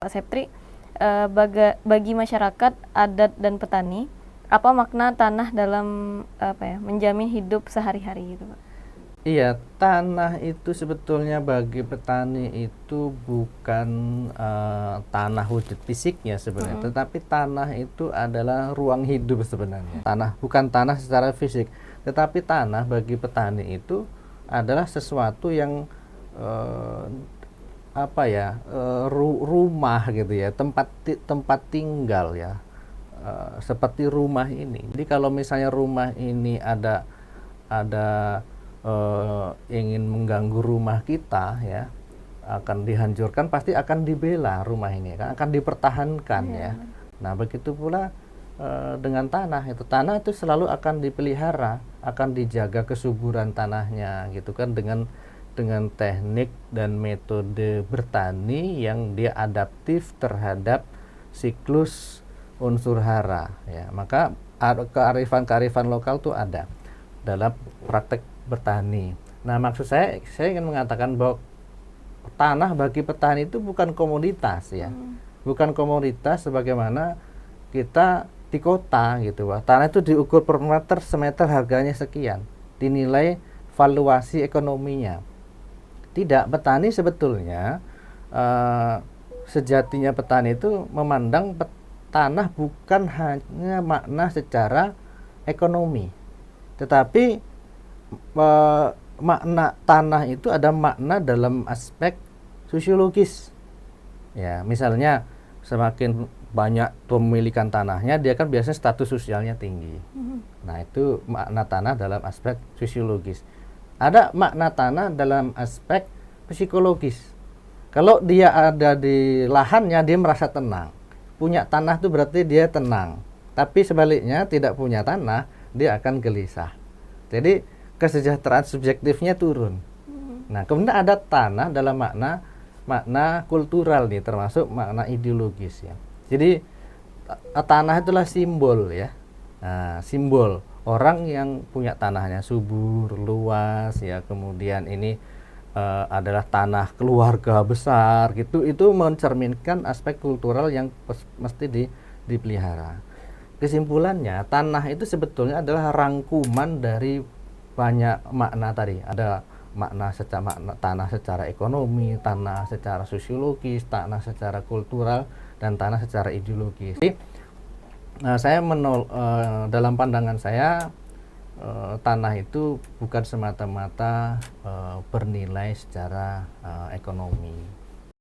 Pak Septri, bagi masyarakat adat dan petani, apa makna tanah dalam menjamin hidup sehari-hari gitu, Pak? Iya, tanah itu sebetulnya bagi petani itu bukan tanah wujud fisiknya sebenarnya, tetapi tanah itu adalah ruang hidup sebenarnya. Tanah bukan tanah secara fisik, tetapi tanah bagi petani itu adalah sesuatu yang rumah gitu ya, tempat tinggal ya, seperti rumah ini. Jadi kalau misalnya rumah ini ada ingin mengganggu rumah kita ya, akan dihancurkan, pasti akan dibela rumah ini kan, akan dipertahankan ya. Nah begitu pula dengan tanah itu selalu akan dipelihara, akan dijaga kesuburan tanahnya gitu kan, dengan teknik dan metode bertani yang dia adaptif terhadap siklus unsur hara ya. Maka kearifan lokal tuh ada dalam praktek bertani. Nah, maksud saya ingin mengatakan bahwa tanah bagi petani itu bukan komoditas ya. Bukan komoditas sebagaimana kita di kota gitu. Tanah itu diukur per meter, semeter harganya sekian, dinilai valuasi ekonominya. Tidak, petani sebetulnya sejatinya petani itu memandang tanah bukan hanya makna secara ekonomi, tetapi makna tanah itu ada makna dalam aspek sosiologis. Ya, misalnya semakin banyak pemilikan tanahnya, dia kan biasanya status sosialnya tinggi. Nah, itu makna tanah dalam aspek sosiologis. Ada makna tanah dalam aspek psikologis. Kalau dia ada di lahannya, dia merasa tenang. Punya tanah itu berarti dia tenang. Tapi sebaliknya, tidak punya tanah, dia akan gelisah. Jadi kesejahteraan subjektifnya turun. Nah, kemudian ada tanah dalam makna kultural nih, termasuk makna ideologis ya. Jadi tanah itulah simbol ya. Nah, simbol orang yang punya tanahnya subur, luas ya, kemudian ini adalah tanah keluarga besar gitu, itu mencerminkan aspek kultural yang mesti dipelihara. Kesimpulannya, tanah itu sebetulnya adalah rangkuman dari banyak makna tadi. Ada makna tanah secara ekonomi, tanah secara sosiologis, tanah secara kultural, dan tanah secara ideologis. Jadi, dalam pandangan saya, tanah itu bukan semata-mata bernilai secara ekonomi.